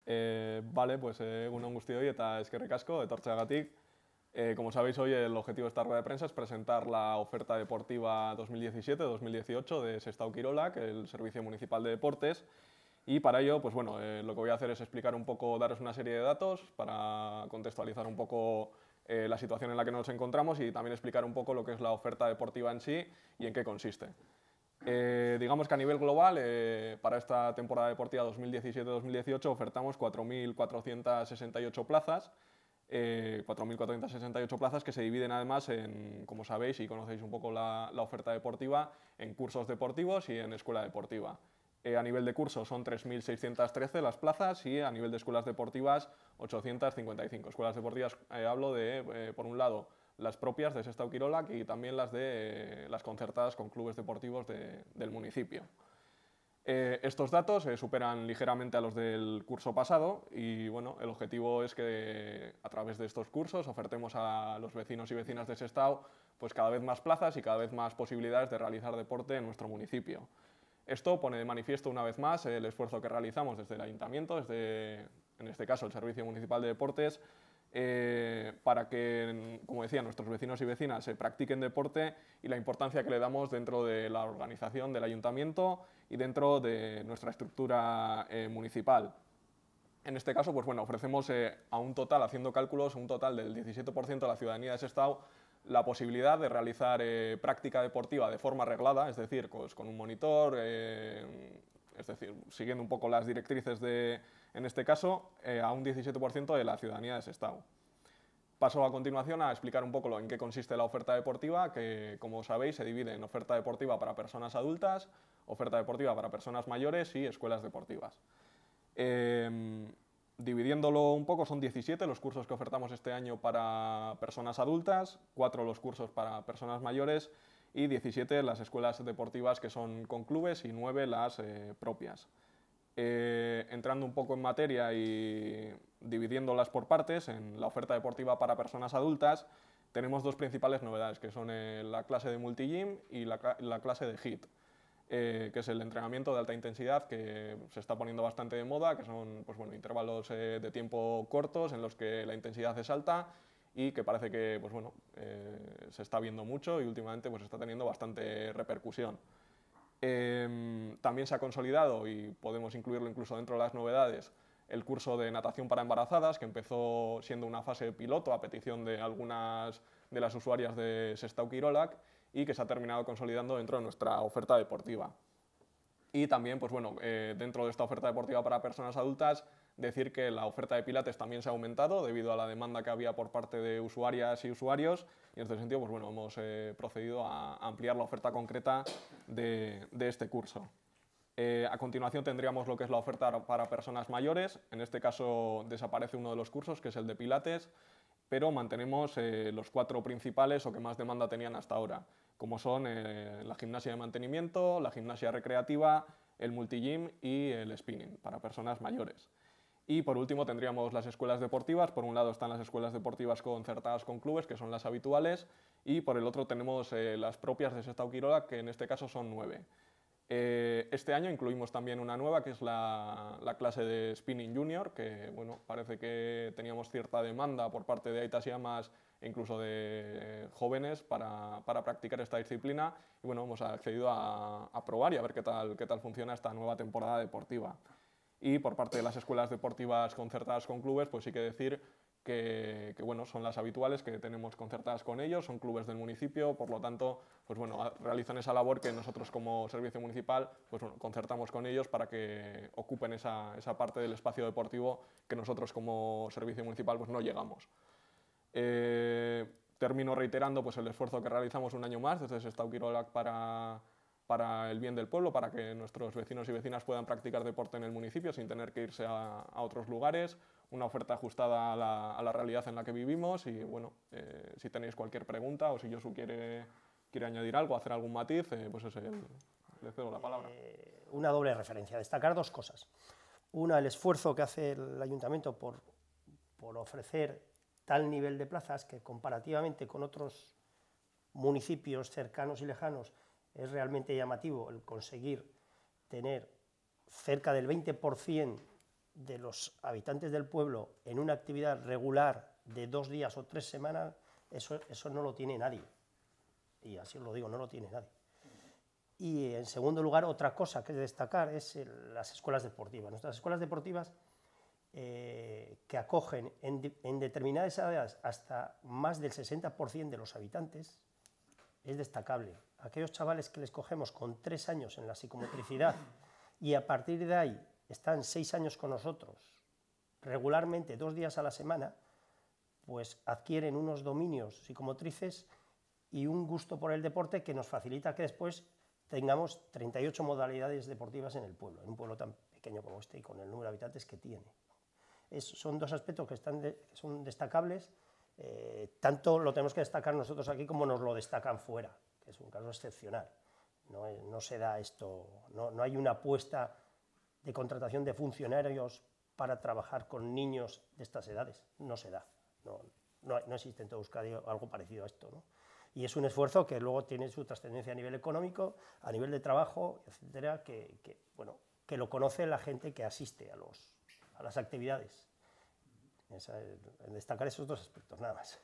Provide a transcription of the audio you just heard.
Vale, pues egun on guztioi eta eskerrik asko etortzeagatik. Como sabéis, hoy el objetivo de esta rueda de prensa es presentar la oferta deportiva 2017-2018 de Sestao Kirolak, el Servicio Municipal de Deportes. Y para ello, pues bueno, lo que voy a hacer es explicar un poco, daros una serie de datos para contextualizar un poco la situación en la que nos encontramos y también explicar un poco lo que es la oferta deportiva en sí y en qué consiste. Digamos que a nivel global, para esta temporada deportiva 2017-2018 ofertamos 4.468 plazas, 4.468 plazas que se dividen además en, como sabéis y conocéis un poco la oferta deportiva, en cursos deportivos y en escuela deportiva. A nivel de cursos son 3.613 las plazas y a nivel de escuelas deportivas 855. Escuelas deportivas hablo de, por un lado, las propias de Sestao Kirolak y también las de las concertadas con clubes deportivos del municipio. Estos datos superan ligeramente a los del curso pasado y bueno, el objetivo es que a través de estos cursos ofertemos a los vecinos y vecinas de Sestao pues cada vez más plazas y cada vez más posibilidades de realizar deporte en nuestro municipio. Esto pone de manifiesto una vez más el esfuerzo que realizamos desde el Ayuntamiento, desde, en este caso, el Servicio Municipal de Deportes, para que, como decía, nuestros vecinos y vecinas practiquen deporte y la importancia que le damos dentro de la organización del Ayuntamiento y dentro de nuestra estructura municipal. En este caso, pues bueno, ofrecemos a un total, haciendo cálculos, un total del 17% de la ciudadanía de Sestao la posibilidad de realizar práctica deportiva de forma reglada, es decir, pues, con un monitor, es decir, siguiendo un poco las directrices de, en este caso, a un 17% de la ciudadanía de Sestao. Paso a continuación a explicar un poco en qué consiste la oferta deportiva, que como sabéis se divide en oferta deportiva para personas adultas, oferta deportiva para personas mayores y escuelas deportivas. Dividiéndolo un poco, son 17 los cursos que ofertamos este año para personas adultas, 4 los cursos para personas mayores y 17 las escuelas deportivas que son con clubes y 9 las propias. Entrando un poco en materia y dividiéndolas por partes, en la oferta deportiva para personas adultas tenemos dos principales novedades, que son la clase de multigym y la clase de HIIT. Que es el entrenamiento de alta intensidad que se está poniendo bastante de moda, que son pues bueno, intervalos de tiempo cortos en los que la intensidad es alta y que parece que pues bueno, se está viendo mucho y últimamente pues está teniendo bastante repercusión. También se ha consolidado, y podemos incluirlo incluso dentro de las novedades, el curso de natación para embarazadas, que empezó siendo una fase piloto a petición de algunas de las usuarias de Sestao Kirolak y que se ha terminado consolidando dentro de nuestra oferta deportiva. Y también, pues bueno, dentro de esta oferta deportiva para personas adultas, decir que la oferta de pilates también se ha aumentado debido a la demanda que había por parte de usuarias y usuarios, y en este sentido, pues bueno, hemos procedido a ampliar la oferta concreta de este curso. A continuación tendríamos lo que es la oferta para personas mayores. En este caso desaparece uno de los cursos, que es el de pilates, pero mantenemos los 4 principales o que más demanda tenían hasta ahora, como son la gimnasia de mantenimiento, la gimnasia recreativa, el multigym y el spinning para personas mayores. Y por último tendríamos las escuelas deportivas. Por un lado están las escuelas deportivas concertadas con clubes, que son las habituales, y por el otro tenemos las propias de Sestao Kirolak, que en este caso son 9. Este año incluimos también una nueva, que es la clase de Spinning Junior, que bueno, parece que teníamos cierta demanda por parte de aitas y amas e incluso de jóvenes para practicar esta disciplina, y bueno, hemos accedido a probar y a ver qué tal funciona esta nueva temporada deportiva. Y por parte de las escuelas deportivas concertadas con clubes, pues sí que decir que bueno, son las habituales que tenemos concertadas con ellos, son clubes del municipio, por lo tanto, pues bueno, realizan esa labor que nosotros como servicio municipal pues bueno, concertamos con ellos para que ocupen esa parte del espacio deportivo que nosotros como servicio municipal pues no llegamos. Termino reiterando pues, el esfuerzo que realizamos un año más desde Sestao Kirolak para el bien del pueblo, para que nuestros vecinos y vecinas puedan practicar deporte en el municipio sin tener que irse a otros lugares, una oferta ajustada a la realidad en la que vivimos y bueno, si tenéis cualquier pregunta o si Josu quiere añadir algo, hacer algún matiz, pues le cedo la palabra. Una doble referencia, destacar dos cosas. Una, el esfuerzo que hace el ayuntamiento por ofrecer tal nivel de plazas que comparativamente con otros municipios cercanos y lejanos es realmente llamativo el conseguir tener cerca del 20% de los habitantes del pueblo en una actividad regular de 2 días o 3 semanas, eso no lo tiene nadie. Y así os lo digo, no lo tiene nadie. Y en segundo lugar, otra cosa que destacar es las escuelas deportivas. Nuestras escuelas deportivas que acogen en determinadas edades hasta más del 60% de los habitantes, es destacable. Aquellos chavales que les cogemos con 3 años en la psicomotricidad y a partir de ahí están 6 años con nosotros, regularmente 2 días a la semana, pues adquieren unos dominios psicomotrices y un gusto por el deporte que nos facilita que después tengamos 38 modalidades deportivas en el pueblo, en un pueblo tan pequeño como este y con el número de habitantes que tiene. Son 2 aspectos que son destacables, tanto lo tenemos que destacar nosotros aquí como nos lo destacan fuera, que es un caso excepcional. No se da esto, no hay una apuesta de contratación de funcionarios para trabajar con niños de estas edades, no se da, no existe en todo Euskadi algo parecido a esto, ¿no? Y es un esfuerzo que luego tiene su trascendencia a nivel económico, a nivel de trabajo, etcétera, que lo conoce la gente que asiste a las actividades. Destacar esos 2 aspectos, nada más.